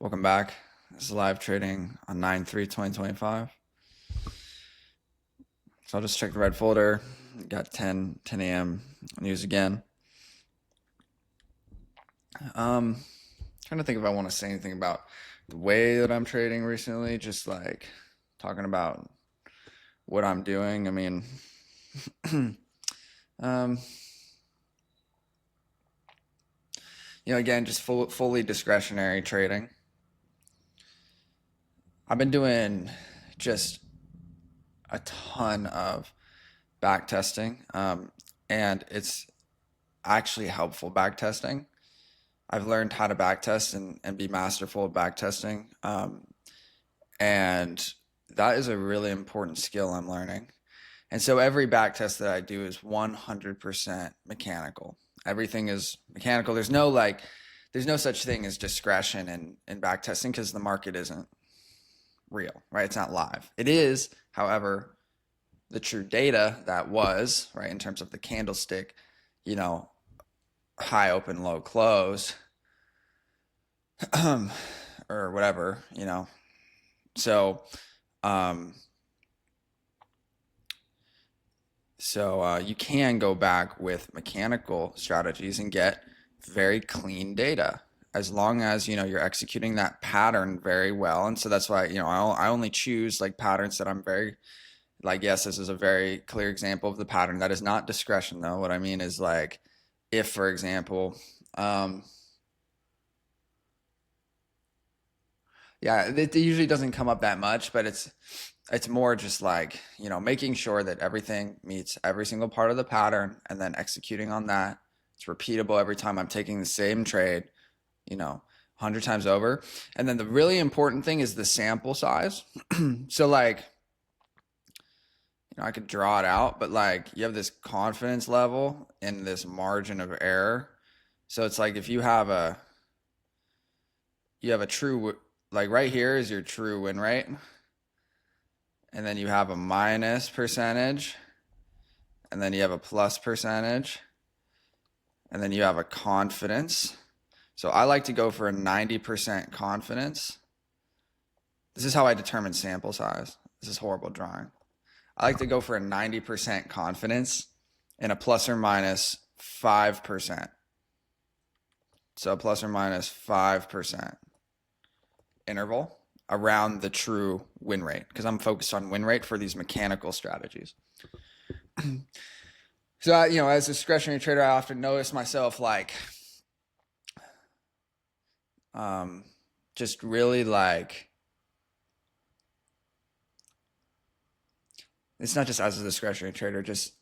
Welcome back. This is live trading on 9/3/2025. So I'll just check the red folder. Got 10 a.m. news again. Trying to think if I want to say anything about the way that I'm trading recently, just like talking about what I'm doing. I mean, um, again, just fully discretionary trading. I've been doing just a ton of back testing, and it's actually helpful back testing. I've learned how to backtest and be masterful at backtesting. And that is a really important skill I'm learning. And so every backtest that I do is 100% mechanical. Everything is mechanical. There's no such thing as discretion in backtesting because the market isn't real, right? It's not live. It is, however, the true data that was, right, in terms of the candlestick, you know, high open, low close, or whatever, So, um, you can go back with mechanical strategies and get very clean data as long as you're executing that pattern very well. And so that's why I only choose like patterns that I'm very like. Yes, this is a very clear example of the pattern. That is not discretion though. What I mean is like if, for example, yeah, it usually doesn't come up that much, but it's more just like, making sure that everything meets every single part of the pattern and then executing on that. It's repeatable every time I'm taking the same trade, 100 times over. And then the really important thing is the sample size. So like, I could draw it out, but like you have this confidence level in this margin of error. So it's like if you have a true, like right here is your true win rate, and then you have a minus percentage, and then you have a plus percentage, and then you have a confidence. So I like to go for a 90% confidence. This is how I determine sample size. This is horrible drawing. I like to go for a 90% confidence and a plus or minus 5%. So plus or minus 5% interval around the true win rate because I'm focused on win rate for these mechanical strategies. So, as a discretionary trader, I often notice myself like, just really like, it's not just as a discretionary trader, just,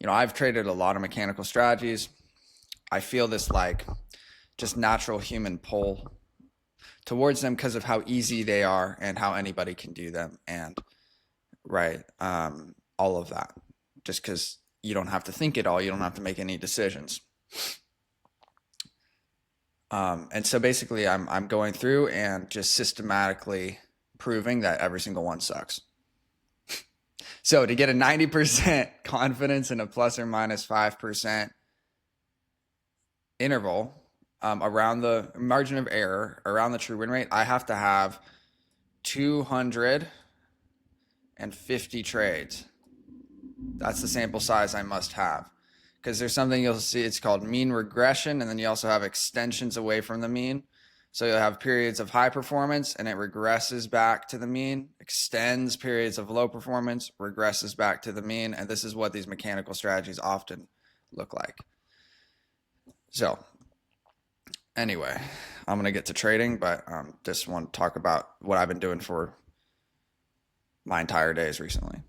I've traded a lot of mechanical strategies. I feel this like just natural human pull towards them because of how easy they are and how anybody can do them. And, right, all of that. Just because you don't have to think it all, you don't have to make any decisions. And so basically, I'm going through and just systematically proving that every single one sucks. So to get a 90% confidence in a plus or minus 5% interval around the margin of error, around the true win rate, I have to have 250 trades. That's the sample size I must have. Because there's something you'll see, it's called mean regression, and then you also have extensions away from the mean. So you'll have periods of high performance and it regresses back to the mean, extends periods of low performance, regresses back to the mean. And this is what these mechanical strategies often look like. So anyway, I'm going to get to trading, but just want to talk about what I've been doing for my entire days recently.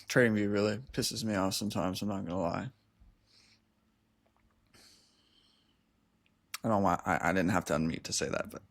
Trading view really pisses me off sometimes. I'm not gonna lie. I don't want. I didn't have to unmute to say that, but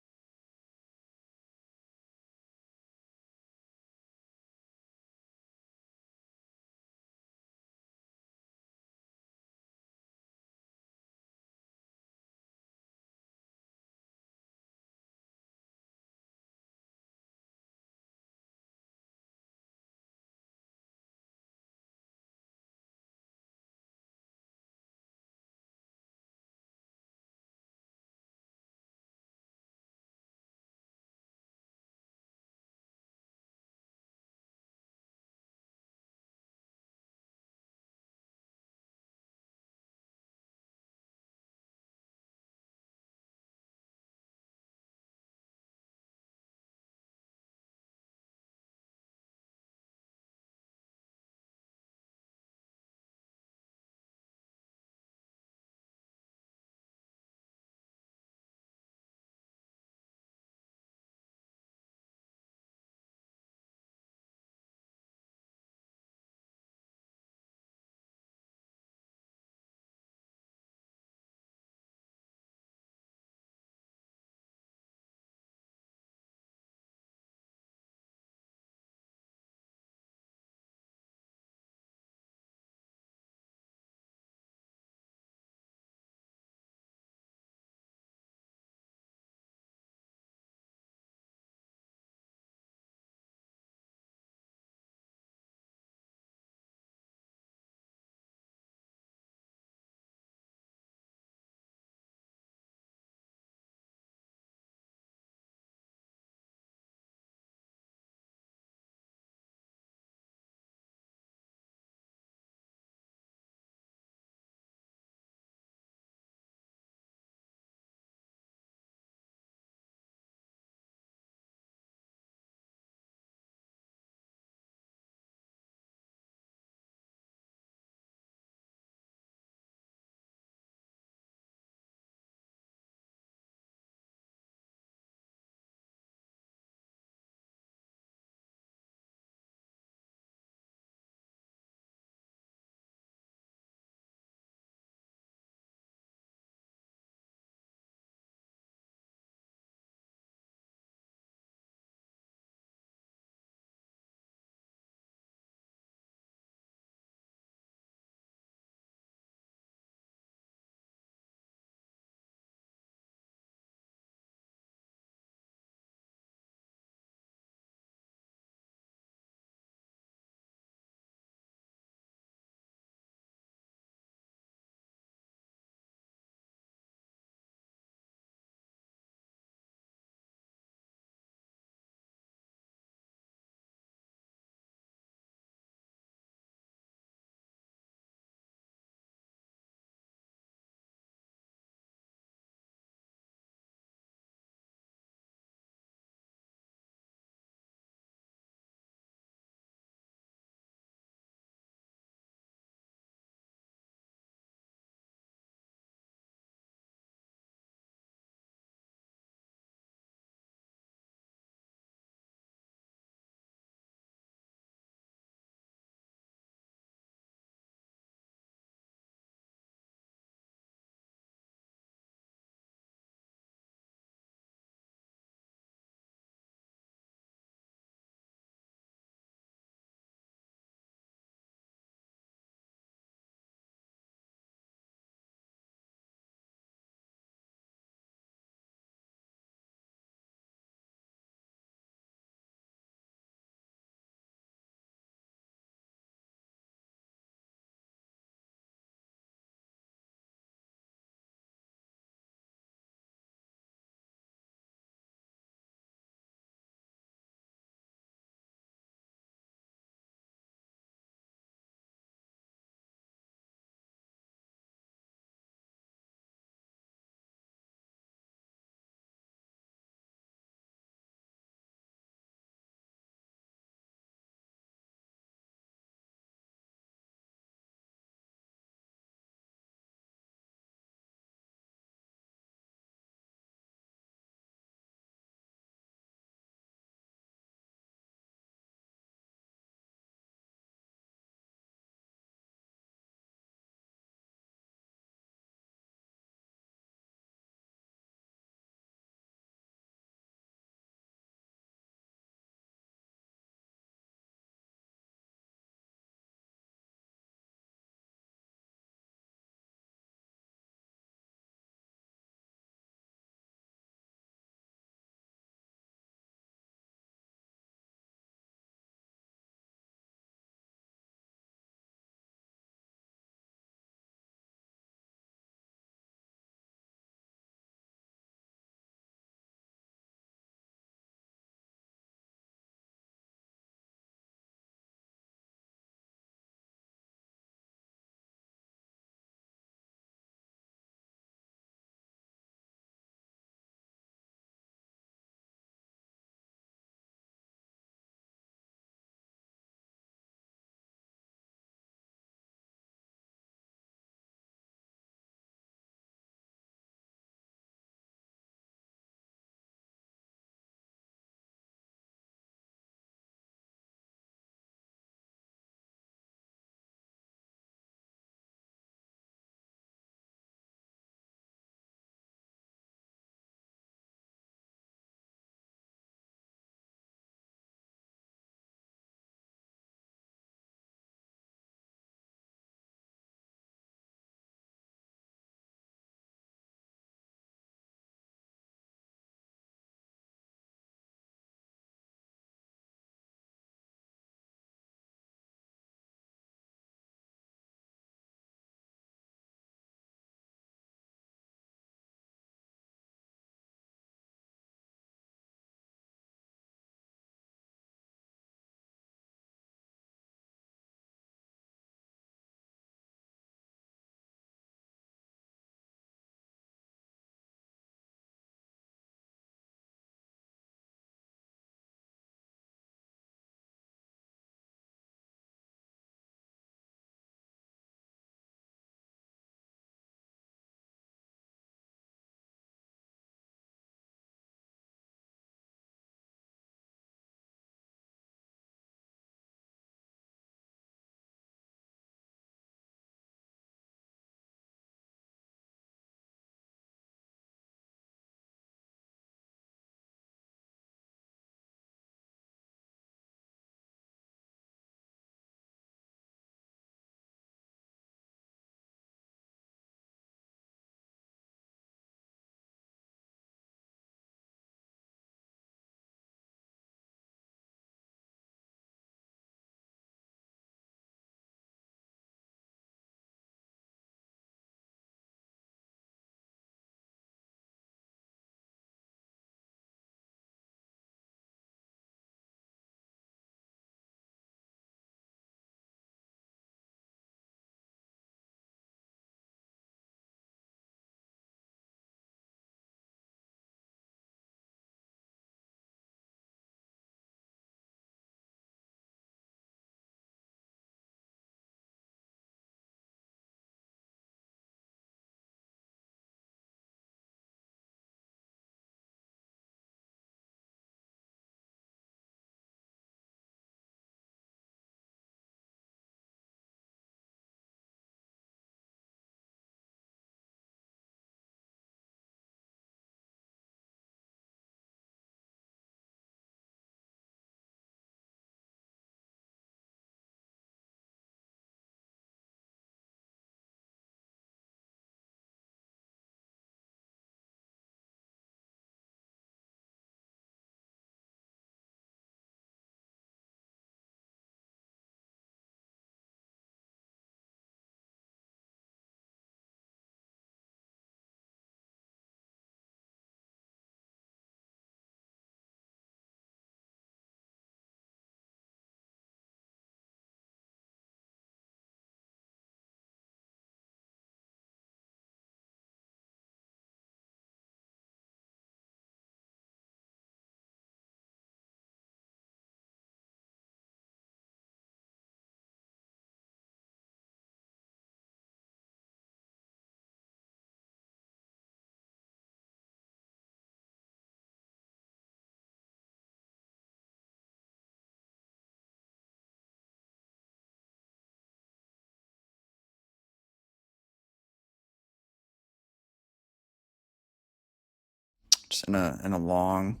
Just in a long,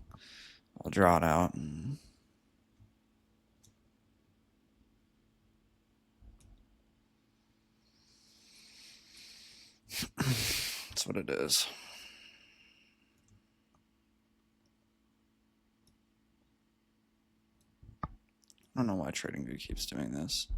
I'll draw it out. That's what it is. I don't know why TradingView keeps doing this.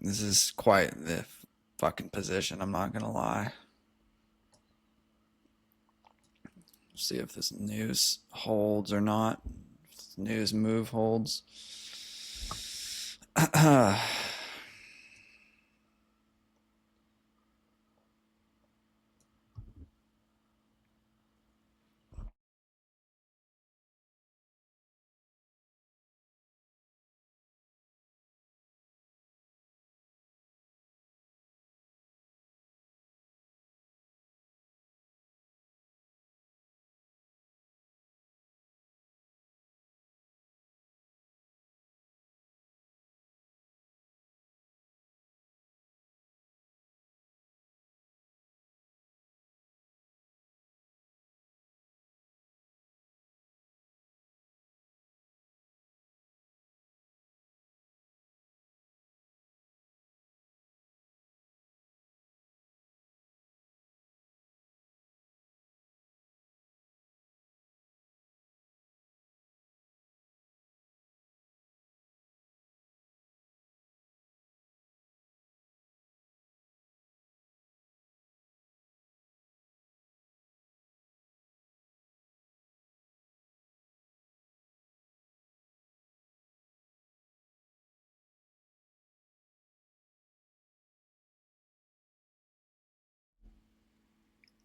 This is quite the fucking position, I'm not gonna lie. See if this news holds or not. If this news move holds.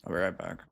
I'll be right back.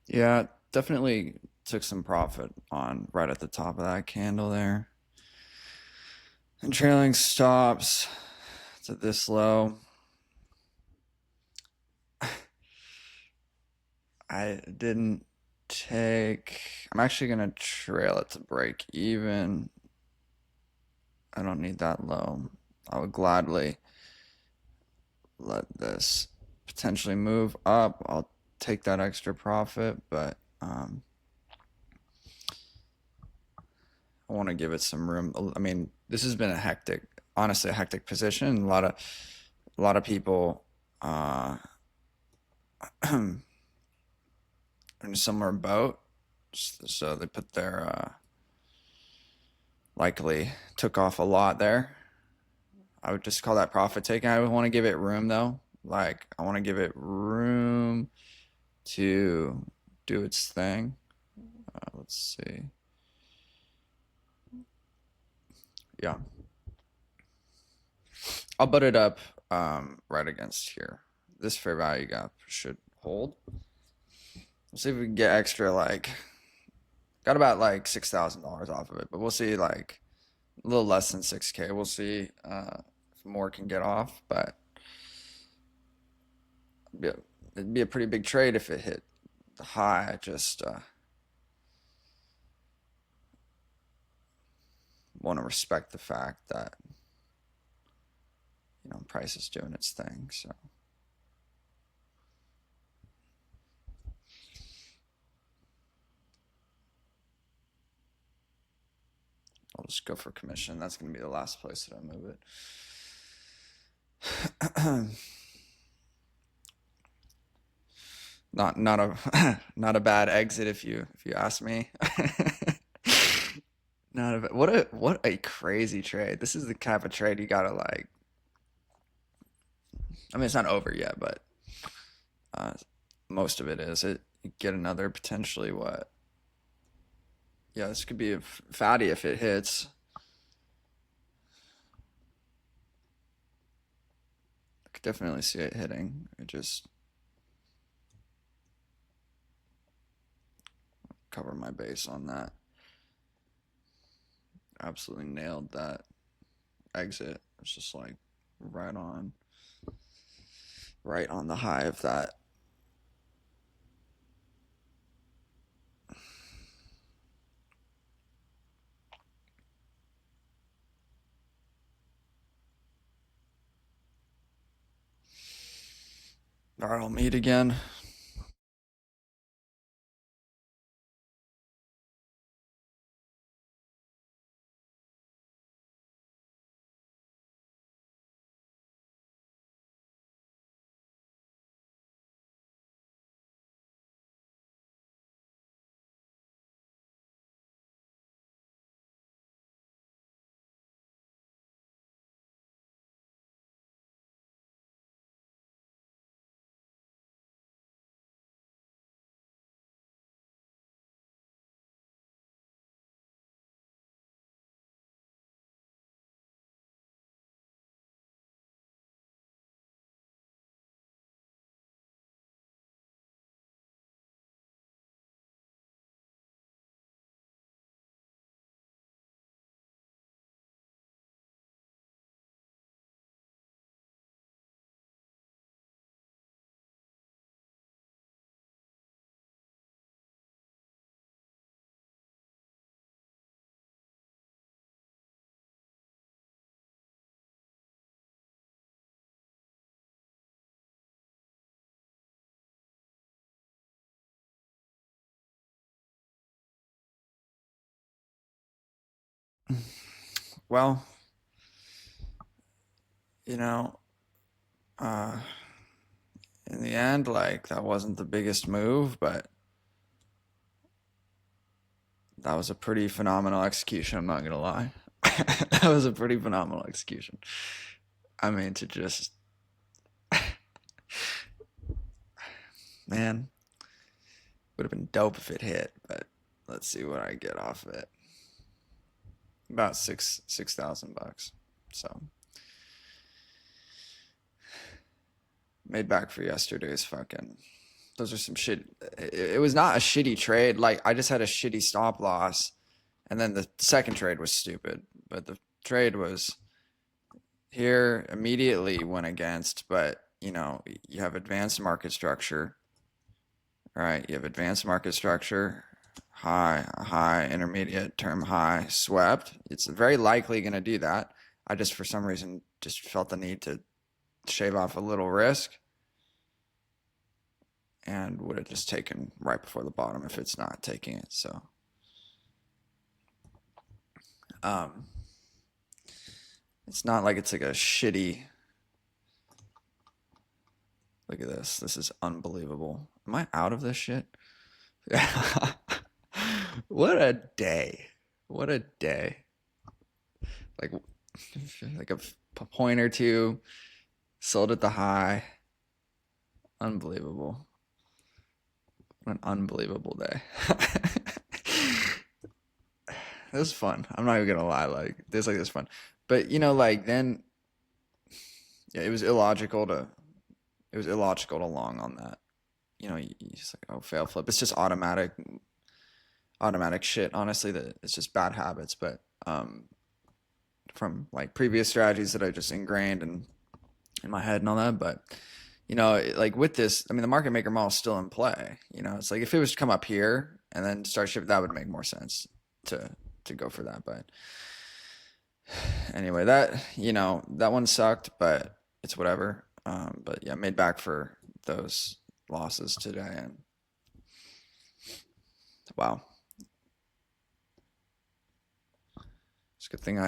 Yeah, definitely took some profit on right at the top of that candle there. And trailing stops to this low. I didn't take. I'm actually gonna trail it to break even. I don't need that low. I would gladly let this potentially move up. I'll take that extra profit, but I want to give it some room. I mean, this has been a hectic, honestly, a hectic position. A lot of people uh, in a similar boat, so they put their likely took off a lot there. I would just call that profit taking. I would want to give it room though. Like I want to give it room to do its thing. Let's see. Yeah, I'll butt it up right against here. This fair value gap should hold. We'll see if we can get extra. Like got about like $6,000 off of it, but we'll see like a little less than 6K. We'll see if more can get off, but it'd be a pretty big trade if it hit the high. I just want to respect the fact that price is doing its thing. So I'll just go for commission. That's going to be the last place that I move it. Not a not a bad exit if you ask me. Not a what a crazy trade. This is the type of trade you gotta like. I mean, it's not over yet, but uh, most of it is. You get another potentially what? Yeah, this could be a fatty if it hits. I could definitely see it hitting. It just cover my base on that. Absolutely nailed that exit. It's just like right on, right on the high of that. All right, I'll meet again. Well, you know, uh, in the end, like that wasn't the biggest move, but that was a pretty phenomenal execution. I'm not gonna lie. That was a pretty phenomenal execution. I mean, to just, man, would have been dope if it hit, but let's see what I get off of it. About $6,000. So made back for yesterday's fucking those are some shit. It was not a shitty trade. Like I just had a shitty stop loss, and then the second trade was stupid. But the trade was here immediately went against. But you know, you have advanced market structure, right? You have advanced market structure, high, intermediate, term high, swept. It's very likely going to do that. I just, for some reason, just felt the need to shave off a little risk and would have just taken right before the bottom if it's not taking it. So, um, it's not like it's like a shitty. Look at this. This is unbelievable. Am I out of this shit? What a day. What a day. Like, like a point or two, sold at the high. Unbelievable. What an unbelievable day. It was fun. I'm not even gonna lie. Like this fun, but you know, like then, yeah, it was illogical to long on that. You know, you just like, oh, fail flip. It's just automatic shit. Honestly, that it's just bad habits. But from like previous strategies that I just ingrained and in my head and all that. But you know, like with this, I mean, the market maker model is still in play. You know, it's like if it was to come up here and then start shift, that would make more sense to go for that. But anyway, that you know that one sucked, but it's whatever. But yeah, made back for those losses today, and wow, it's a good thing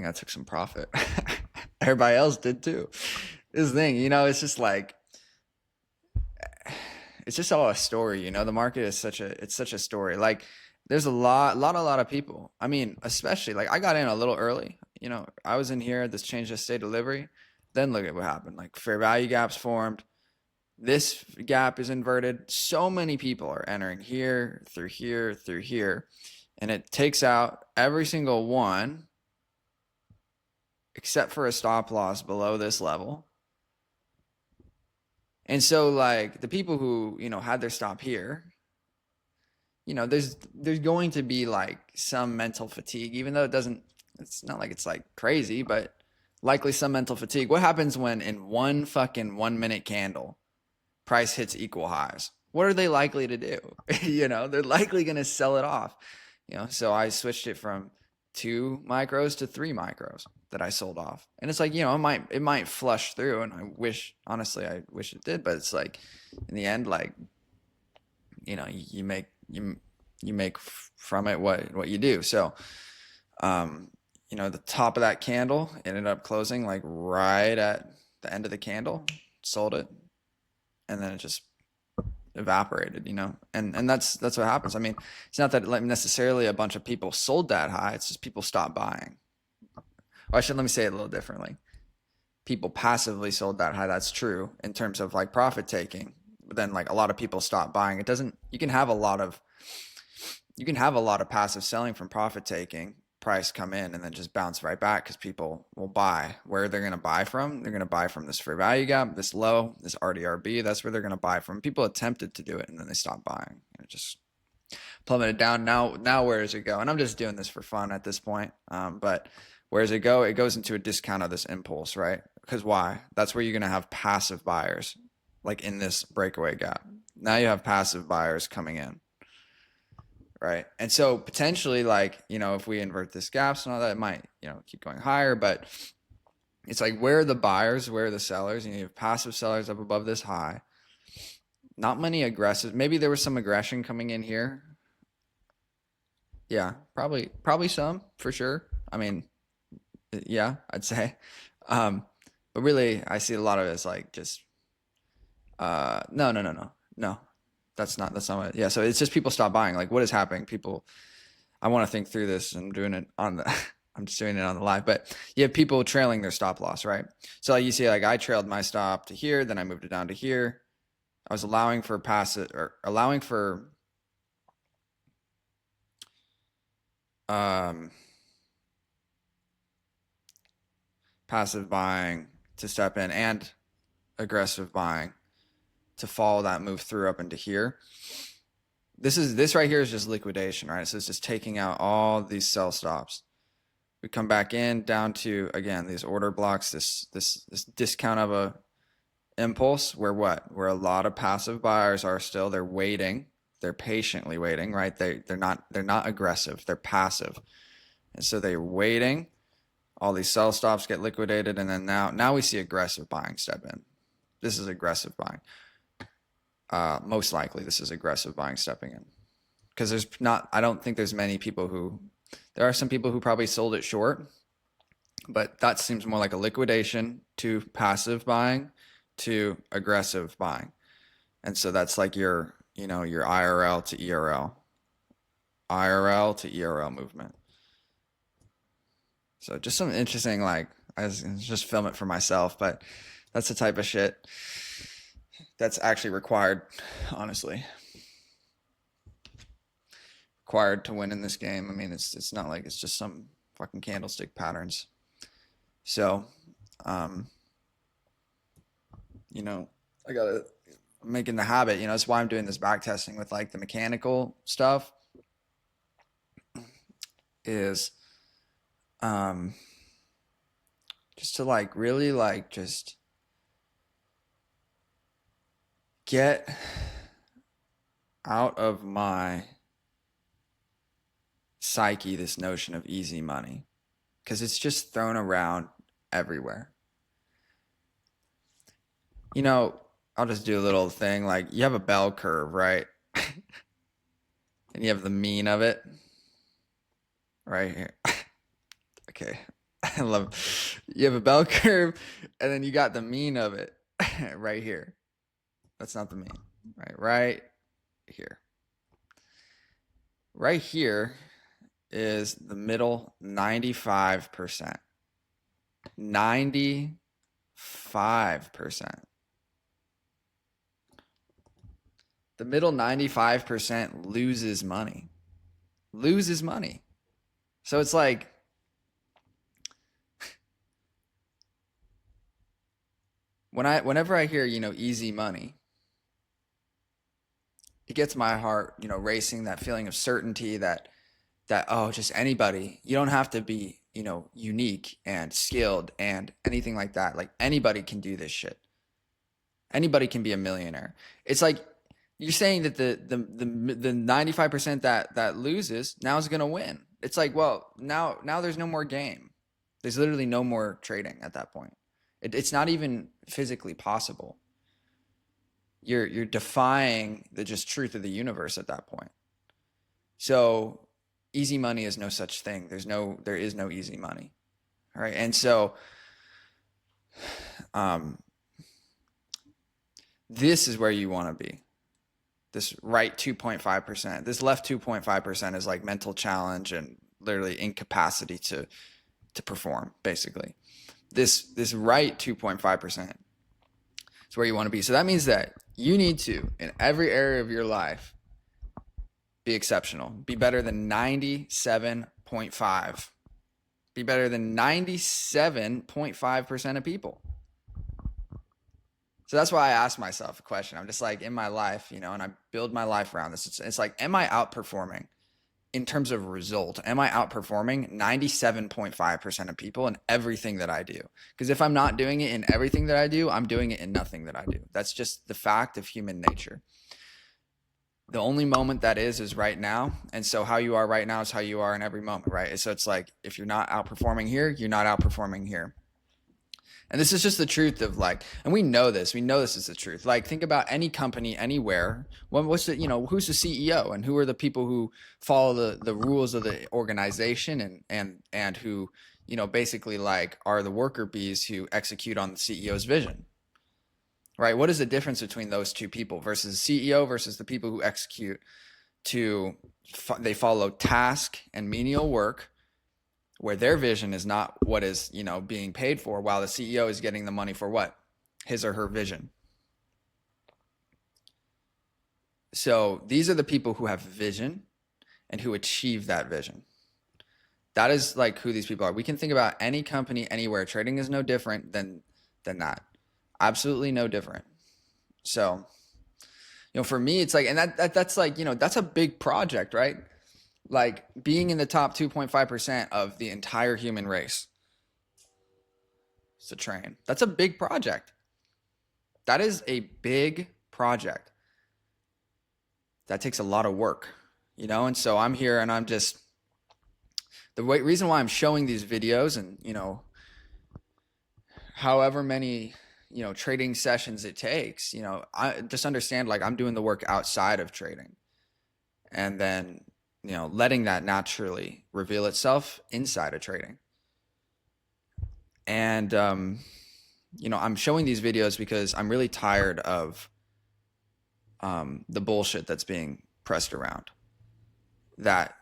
I took some profit. Everybody else did too. This thing, you know, it's just like it's just all a story, you know. The market is such a story. Like there's a lot of people. I mean, especially like I got in a little early. You know, I was in here. This changed the state delivery. Then look at what happened. Like fair value gaps formed. This gap is inverted. So many people are entering here, through here, and it takes out every single one except for a stop loss below this level. And so like the people who, you know, had their stop here, you know, there's going to be like some mental fatigue, even though it's not like it's like crazy, but likely some mental fatigue. What happens when in one fucking 1 minute candle price hits equal highs? What are they likely to do? You know, they're likely going to sell it off. You know, so I switched it from 2 micros to 3 micros that I sold off. And it's like, you know, it might flush through, and I wish it did, but it's like in the end, like, you know, you make from it what you do. So, you know, the top of that candle ended up closing like right at the end of the candle, sold it, and then it just evaporated, you know, and that's what happens. I mean, it's not that like necessarily a bunch of people sold that high. It's just people stopped buying. Or let me say it a little differently. People passively sold that high. That's true in terms of like profit taking. But then like a lot of people stopped buying. It doesn't. You can have a lot of passive selling from profit taking. Price come in and then just bounce right back because people will buy. Where they're going to buy from? They're going to buy from this fair value gap, this low, this RDRB. That's where they're going to buy from. People attempted to do it and then they stopped buying. It just plummeted down. Now where does it go? And I'm just doing this for fun at this point. But where does it go? It goes into a discount of this impulse, right? Because why? That's where you're going to have passive buyers, like in this breakaway gap. Now you have passive buyers coming in. Right. And so potentially, like, you know, if we invert this gaps and all that, it might, you know, keep going higher. But it's like, where are the buyers? Where are the sellers? You have passive sellers up above this high. Not many aggressive. Maybe there was some aggression coming in here. Yeah, probably some for sure. I mean, yeah, I'd say. But really, I see a lot of it as like just, no. That's not what, yeah. So it's just people stop buying. Like what is happening? People, I want to think through this. I'm doing it on the, I'm just doing it on the live, but you have people trailing their stop loss, right? So like you see, like I trailed my stop to here, then I moved it down to here. I was allowing for passive or allowing for, passive buying to step in and aggressive buying to follow that move through up into here. This right here is just liquidation, right? So it's just taking out all these sell stops. We come back in down to, again, these order blocks, this discount of a impulse where what? Where a lot of passive buyers are still, they're waiting. They're patiently waiting, right? They're not aggressive. They're passive. And so they're waiting. All these sell stops get liquidated, and then now we see aggressive buying step in. This is aggressive buying. Most likely this is aggressive buying stepping in, because I don't think there's many people there are some people who probably sold it short, but that seems more like a liquidation to passive buying to aggressive buying. And so that's like your IRL to ERL movement. So just some interesting, like, I was just film it for myself, but that's the type of shit that's actually required, honestly. Required to win in this game. I mean, it's not like it's just some fucking candlestick patterns. So, I'm making the habit, that's why I'm doing this back testing with like the mechanical stuff is, just to like really like just get out of my psyche this notion of easy money, because it's just thrown around everywhere. I'll just do a little thing, like you have a bell curve, right? And you have the mean of it right here. Okay. I love you have a bell curve, and then you got the mean of it right here. That's not the mean, right here. Right here is the middle 95%. 95%. The middle 95% loses money. So it's like, whenever I hear, easy money, it gets my heart, racing, that feeling of certainty that, oh, just anybody, you don't have to be, unique and skilled and anything like that. Like anybody can do this shit. Anybody can be a millionaire. It's like, you're saying that the 95% that loses now is going to win. It's like, well, now there's no more game. There's literally no more trading at that point. It's not even physically possible. You're defying the just truth of the universe at that point. So easy money is no such thing. There is no easy money. All right. And so this is where you want to be. This right 2.5%, this left 2.5% is like mental challenge and literally incapacity to perform, basically. This right 2.5% is where you want to be. So that means that you need to, in every area of your life, be exceptional. Be better than 97.5. Be better than 97.5% of people. So that's why I ask myself a question. I'm just like, in my life, and I build my life around this. It's like, am I outperforming in terms of result? Am I outperforming 97.5% of people in everything that I do? Because if I'm not doing it in everything that I do, I'm doing it in nothing that I do. That's just the fact of human nature. The only moment that is right now. And so how you are right now is how you are in every moment, right? So it's like, if you're not outperforming here, you're not outperforming here. And this is just the truth of like, and we know this is the truth. Like, think about any company anywhere. What's the, who's the CEO and who are the people who follow the rules of the organization and who, basically like are the worker bees who execute on the CEO's vision, right? What is the difference between those two people versus the CEO versus the people who execute they follow task and menial work, where their vision is not what is, being paid for, while the CEO is getting the money for what? His or her vision. So these are the people who have vision and who achieve that vision. That is like who these people are. We can think about any company anywhere. Trading is no different than that. Absolutely no different. So For me, it's like, and that's like, that's a big project, right? Like being in the top 2.5% of the entire human race. It's a train. That's a big project. That is a big project. That takes a lot of work, and so I'm here and I'm just, reason why I'm showing these videos and, however many, trading sessions it takes, I just understand like I'm doing the work outside of trading and then, letting that naturally reveal itself inside of trading. And, I'm showing these videos because I'm really tired of the bullshit that's being pressed around. That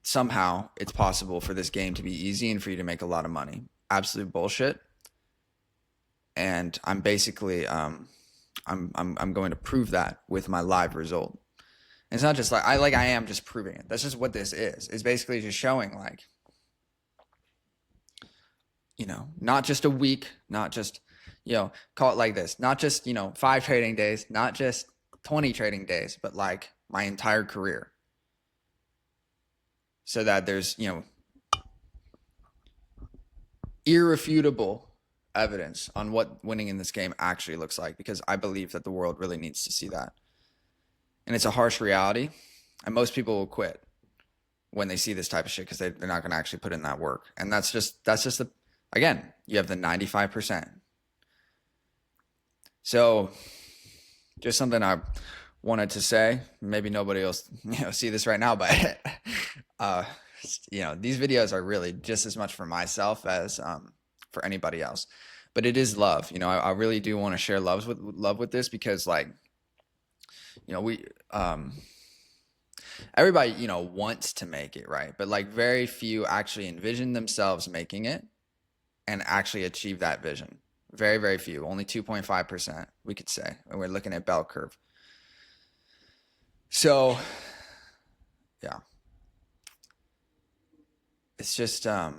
somehow it's possible for this game to be easy and for you to make a lot of money. Absolute bullshit. And I'm basically I'm going to prove that with my live result. And it's not just like I am just proving it. That's just what this is. It's basically just showing like, not just a week, not just, call it like this, not just, 5 trading days, not just 20 trading days, but like my entire career. So that there's, irrefutable evidence on what winning in this game actually looks like, because I believe that the world really needs to see that. And it's a harsh reality, and most people will quit when they see this type of shit because they're not going to actually put in that work. And that's just the, again, you have the 95%. So just something I wanted to say. Maybe nobody else see this right now, but these videos are really just as much for myself as for anybody else. But it is love. I really do want to share love with this, because like, we everybody wants to make it, right? But like very few actually envision themselves making it and actually achieve that vision. Very, very few. Only 2.5%, we could say, when we're looking at bell curve. So yeah, it's just yeah,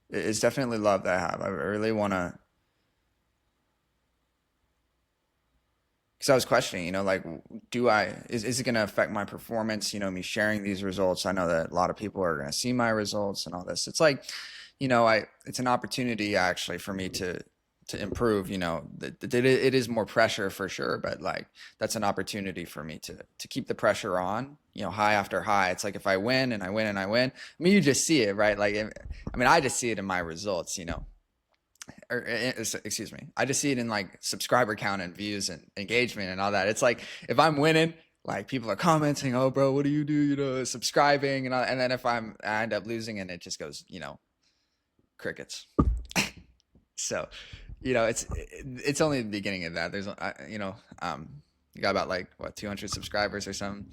it's definitely love that I have. I really want to, because I was questioning, like, is it going to affect my performance? Me sharing these results. I know that a lot of people are going to see my results and all this. It's like, it's an opportunity actually for me to improve. It is more pressure for sure, but like that's an opportunity for me to keep the pressure on. High after high. It's like if I win and I win and I win. I mean, you just see it, right? Like, I just see it in my results. Or excuse me, I just see it in like subscriber count and views and engagement and all that. It's like if I'm winning, like people are commenting, "Oh, bro, what do you do?" Subscribing and all, and then if I end up losing and it just goes, crickets. So, it's only the beginning of that. There's, you got about like what 200 subscribers or something.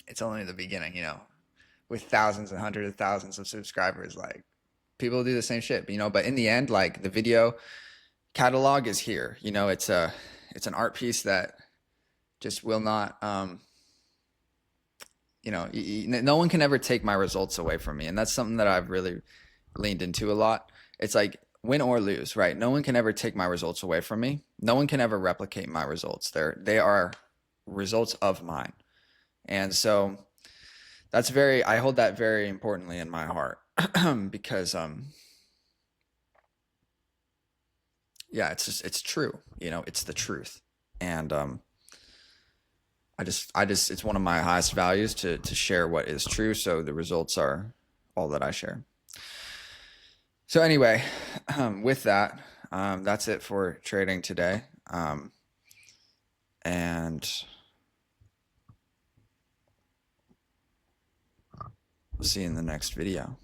It's only the beginning, with thousands and hundreds of thousands of subscribers, like. People do the same shit, but in the end, like the video catalog is here. It's an art piece that just will not, no one can ever take my results away from me. And that's something that I've really leaned into a lot. It's like win or lose, right? No one can ever take my results away from me. No one can ever replicate my results. They are results of mine. And so I hold that very importantly in my heart. Because yeah, it's true, it's the truth. And I just it's one of my highest values to share what is true, so the results are all that I share. So anyway, with that, that's it for trading today. And we'll see you in the next video.